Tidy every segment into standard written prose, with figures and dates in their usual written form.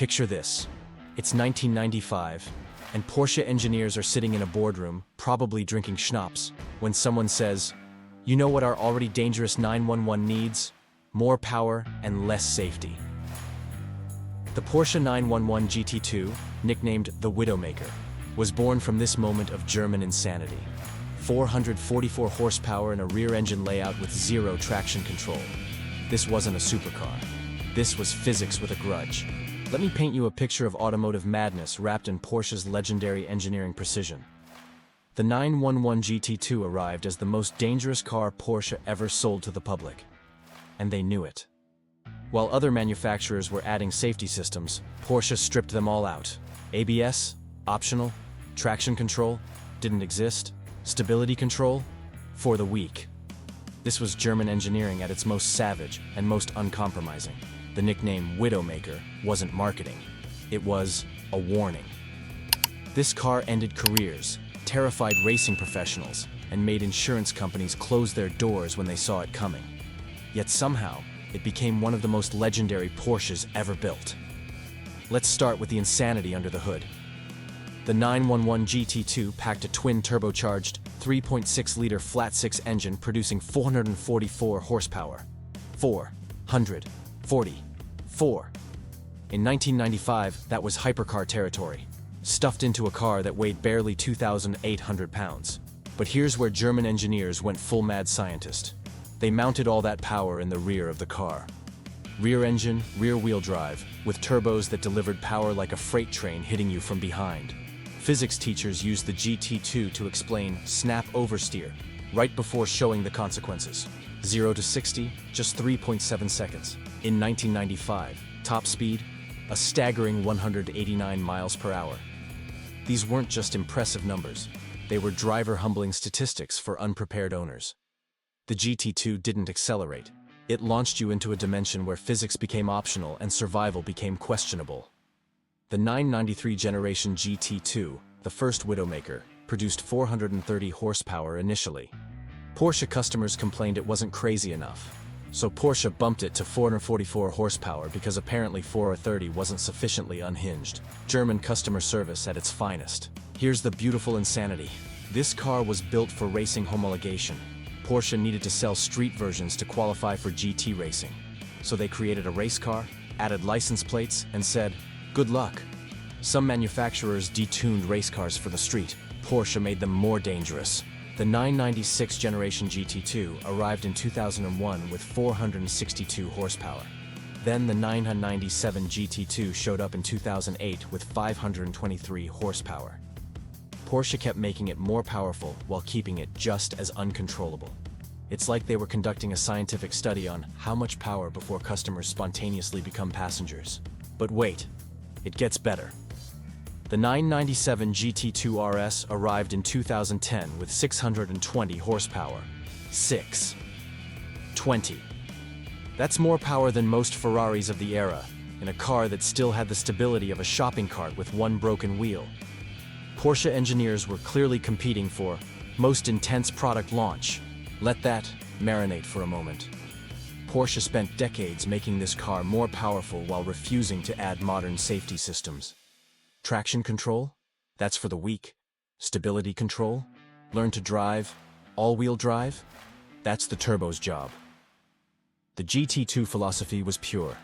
Picture this. It's 1995, and Porsche engineers are sitting in a boardroom, probably drinking schnapps, when someone says, "You know what our already dangerous 911 needs? More power and less safety." The Porsche 911 GT2, nicknamed the Widowmaker, was born from this moment of German insanity. 444 horsepower and a rear-engine layout with zero traction control. This wasn't a supercar. This was physics with a grudge. Let me paint you a picture of automotive madness wrapped in Porsche's legendary engineering precision. The 911 GT2 arrived as the most dangerous car Porsche ever sold to the public. And they knew it. While other manufacturers were adding safety systems, Porsche stripped them all out. ABS? Optional. Traction control? Didn't exist. Stability control? For the weak. This was German engineering at its most savage and most uncompromising. The nickname Widowmaker wasn't marketing. It was a warning. This car ended careers, terrified racing professionals, and made insurance companies close their doors when they saw it coming. Yet somehow, it became one of the most legendary Porsches ever built. Let's start with the insanity under the hood. The 911 GT2 packed a twin-turbocharged 3.6-liter flat-six engine producing 444 horsepower. 444. In 1995, that was hypercar territory, stuffed into a car that weighed barely 2,800 pounds. But here's where German engineers went full mad scientist. They mounted all that power in the rear of the car. Rear engine, rear-wheel drive, with turbos that delivered power like a freight train hitting you from behind. Physics teachers used the GT2 to explain snap oversteer, right before showing the consequences. 0 to 60, just 3.7 seconds. In 1995, top speed, a staggering 189 miles per hour. These weren't just impressive numbers. They were driver-humbling statistics for unprepared owners. The GT2 didn't accelerate. It launched you into a dimension where physics became optional and survival became questionable. The 993 generation GT2, the first Widowmaker, produced 430 horsepower initially. Porsche customers complained it wasn't crazy enough, so Porsche bumped it to 444 horsepower because apparently 430 wasn't sufficiently unhinged. German customer service at its finest. Here's the beautiful insanity. This car was built for racing homologation. Porsche needed to sell street versions to qualify for GT racing. So they created a race car, added license plates, and said, "Good luck." Some manufacturers detuned race cars for the street. Porsche made them more dangerous. The 996 generation GT2 arrived in 2001 with 462 horsepower. Then the 997 GT2 showed up in 2008 with 523 horsepower. Porsche kept making it more powerful while keeping it just as uncontrollable. It's like they were conducting a scientific study on how much power before customers spontaneously become passengers. But wait, it gets better. The 997 GT2 RS arrived in 2010 with 620 horsepower. 620. That's more power than most Ferraris of the era, in a car that still had the stability of a shopping cart with one broken wheel. Porsche engineers were clearly competing for most intense product launch. Let that marinate for a moment. Porsche spent decades making this car more powerful while refusing to add modern safety systems. Traction control? That's for the weak. Stability control? Learn to drive? All-wheel drive? That's the turbo's job. The GT2 philosophy was pure.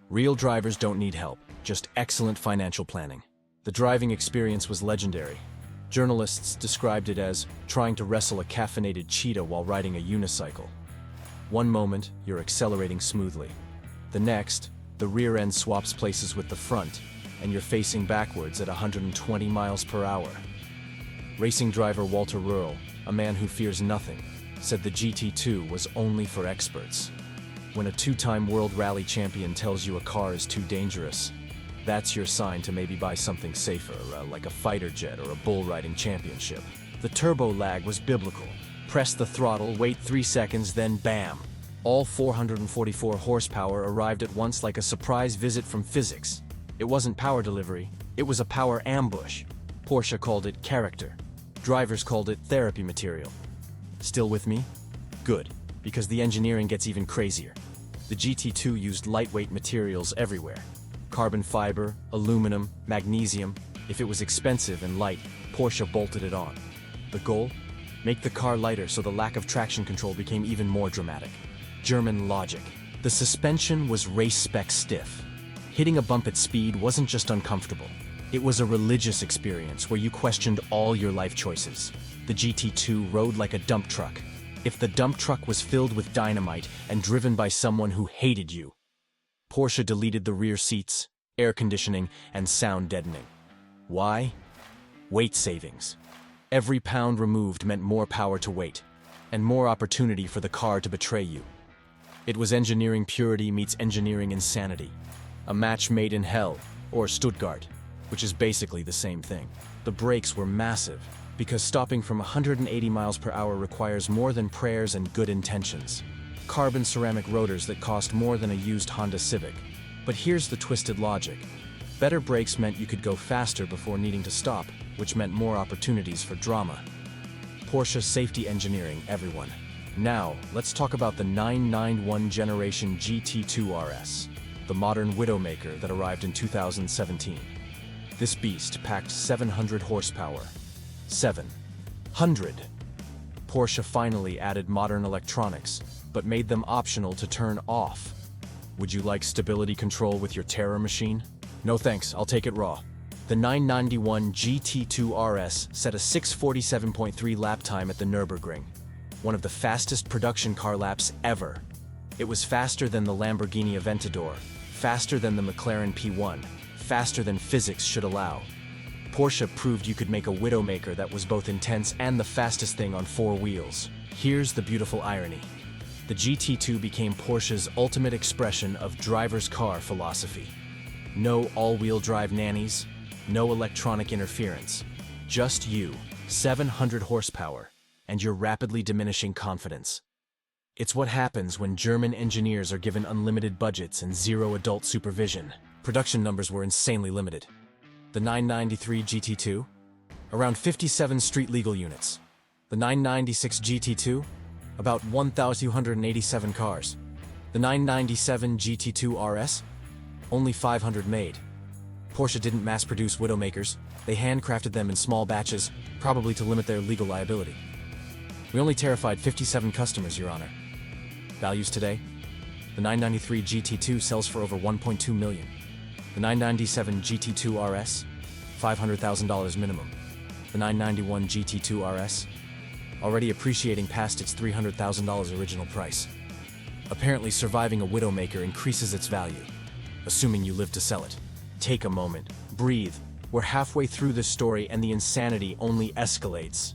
Real drivers don't need help, just excellent financial planning. The driving experience was legendary. Journalists described it as trying to wrestle a caffeinated cheetah while riding a unicycle. One moment, you're accelerating smoothly. The next, the rear end swaps places with the front, and you're facing backwards at 120 miles per hour. Racing driver Walter Röhrl, a man who fears nothing, said the GT2 was only for experts. When a two-time World Rally champion tells you a car is too dangerous, that's your sign to maybe buy something safer, like a fighter jet or a bull riding championship. The turbo lag was biblical. Press the throttle, wait 3 seconds, then bam! All 444 horsepower arrived at once like a surprise visit from physics. It wasn't power delivery, it was a power ambush. Porsche called it character. Drivers called it therapy material. Still with me? Good, because the engineering gets even crazier. The GT2 used lightweight materials everywhere. Carbon fiber, aluminum, magnesium. If it was expensive and light, Porsche bolted it on. The goal? Make the car lighter so the lack of traction control became even more dramatic. German logic. The suspension was race-spec stiff. Hitting a bump at speed wasn't just uncomfortable. It was a religious experience where you questioned all your life choices. The GT2 rode like a dump truck. If the dump truck was filled with dynamite and driven by someone who hated you, Porsche deleted the rear seats, air conditioning, and sound deadening. Why? Weight savings. Every pound removed meant more power to weight, and more opportunity for the car to betray you. It was engineering purity meets engineering insanity. A match made in hell, or Stuttgart, which is basically the same thing. The brakes were massive, because stopping from 180 miles per hour requires more than prayers and good intentions. Carbon ceramic rotors that cost more than a used Honda Civic. But here's the twisted logic. Better brakes meant you could go faster before needing to stop, which meant more opportunities for drama. Porsche safety engineering, everyone. Now, let's talk about the 991 generation GT2 RS, the modern Widowmaker that arrived in 2017. This beast packed 700 horsepower. 700. Porsche finally added modern electronics, but made them optional to turn off. Would you like stability control with your Terror machine? No thanks, I'll take it raw. The 991 GT2 RS set a 6:47.3 lap time at the Nürburgring, one of the fastest production car laps ever. It was faster than the Lamborghini Aventador, faster than the McLaren P1, faster than physics should allow. Porsche proved you could make a Widowmaker that was both intense and the fastest thing on four wheels. Here's the beautiful irony. The GT2 became Porsche's ultimate expression of driver's car philosophy. No all-wheel drive nannies, no electronic interference. Just you, 700 horsepower, and your rapidly diminishing confidence. It's what happens when German engineers are given unlimited budgets and zero adult supervision. Production numbers were insanely limited. The 993 GT2? Around 57 street legal units. The 996 GT2? About 1,287 cars. The 997 GT2 RS? Only 500 made. Porsche didn't mass-produce Widowmakers. They handcrafted them in small batches, probably to limit their legal liability. We only terrified 57 customers, Your Honor. Values today? The 993 GT2 sells for over $1.2 million. The 997 GT2 RS? $500,000 minimum. The 991 GT2 RS? Already appreciating past its $300,000 original price. Apparently surviving a Widowmaker increases its value, assuming you live to sell it. Take a moment, breathe. We're halfway through this story and the insanity only escalates.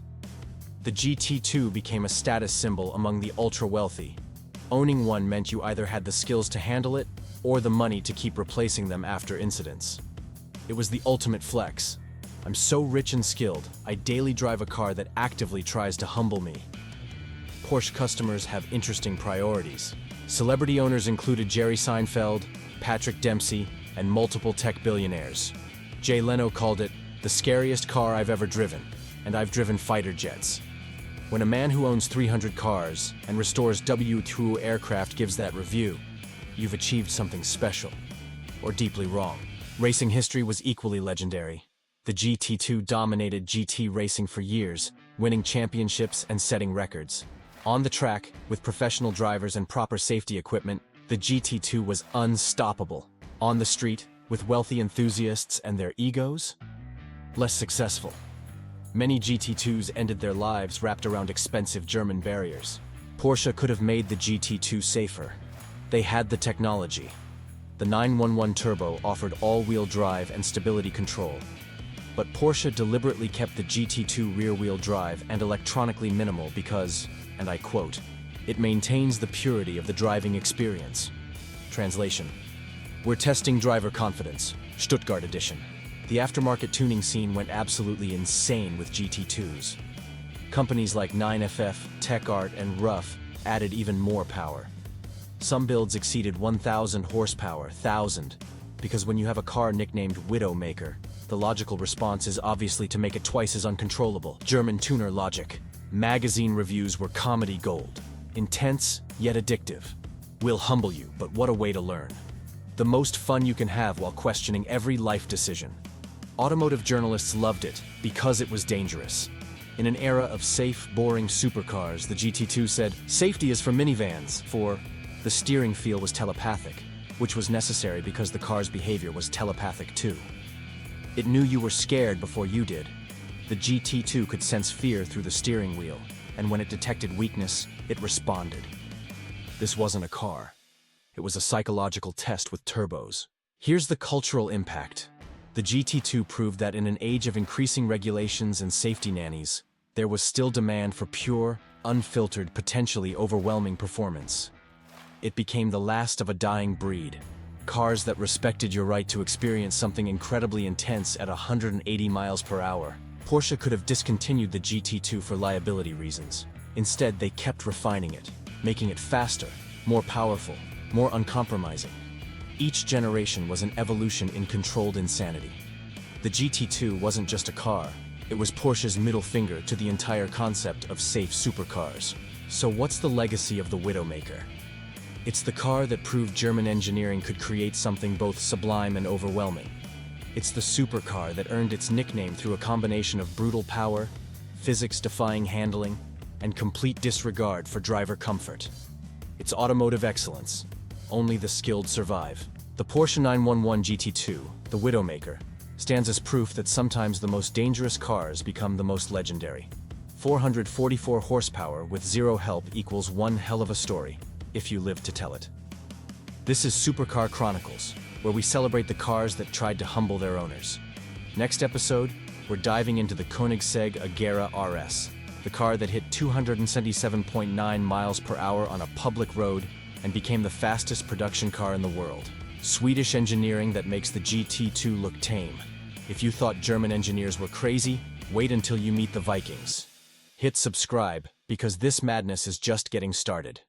The GT2 became a status symbol among the ultra-wealthy. Owning one meant you either had the skills to handle it or the money to keep replacing them after incidents. It was the ultimate flex. I'm so rich and skilled, I daily drive a car that actively tries to humble me. Porsche customers have interesting priorities. Celebrity owners included Jerry Seinfeld, Patrick Dempsey, and multiple tech billionaires. Jay Leno called it the scariest car I've ever driven, and I've driven fighter jets. When a man who owns 300 cars and restores W-2 aircraft gives that review, you've achieved something special, or deeply wrong. Racing history was equally legendary. The GT2 dominated GT racing for years, winning championships and setting records. On the track, with professional drivers and proper safety equipment, the GT2 was unstoppable. On the street, with wealthy enthusiasts and their egos, less successful. Many GT2s ended their lives wrapped around expensive German barriers. Porsche could have made the GT2 safer. They had the technology. The 911 Turbo offered all-wheel drive and stability control. But Porsche deliberately kept the GT2 rear-wheel drive and electronically minimal because, and I quote, "It maintains the purity of the driving experience." Translation: "We're testing driver confidence, Stuttgart edition." The aftermarket tuning scene went absolutely insane with GT2s. Companies like 9FF, TechArt, and RUF added even more power. Some builds exceeded 1,000 horsepower, because when you have a car nicknamed Widowmaker, the logical response is obviously to make it twice as uncontrollable. German tuner logic. Magazine reviews were comedy gold. Intense, yet addictive. We'll humble you, but what a way to learn. The most fun you can have while questioning every life decision. Automotive journalists loved it because it was dangerous. In an era of safe, boring supercars, the GT2 said, "Safety is for minivans," for the steering feel was telepathic, which was necessary because the car's behavior was telepathic too. It knew you were scared before you did. The GT2 could sense fear through the steering wheel, and when it detected weakness, it responded. This wasn't a car. It was a psychological test with turbos. Here's the cultural impact. The GT2 proved that in an age of increasing regulations and safety nannies, there was still demand for pure, unfiltered, potentially overwhelming performance. It became the last of a dying breed. Cars that respected your right to experience something incredibly intense at 180 miles per hour. Porsche could have discontinued the GT2 for liability reasons. Instead, they kept refining it, making it faster, more powerful, more uncompromising. Each generation was an evolution in controlled insanity. The GT2 wasn't just a car, it was Porsche's middle finger to the entire concept of safe supercars. So what's the legacy of the Widowmaker? It's the car that proved German engineering could create something both sublime and overwhelming. It's the supercar that earned its nickname through a combination of brutal power, physics-defying handling, and complete disregard for driver comfort. It's automotive excellence. Only the skilled survive. The Porsche 911 GT2, the Widowmaker, stands as proof that sometimes the most dangerous cars become the most legendary. 444 horsepower with zero help equals one hell of a story, if you live to tell it. This is Supercar Chronicles, where we celebrate the cars that tried to humble their owners. Next episode, we're diving into the Koenigsegg Agera RS, the car that hit 277.9 miles per hour on a public road and became the fastest production car in the world. Swedish engineering that makes the GT2 look tame. If you thought German engineers were crazy, wait until you meet the Vikings. Hit subscribe, because this madness is just getting started.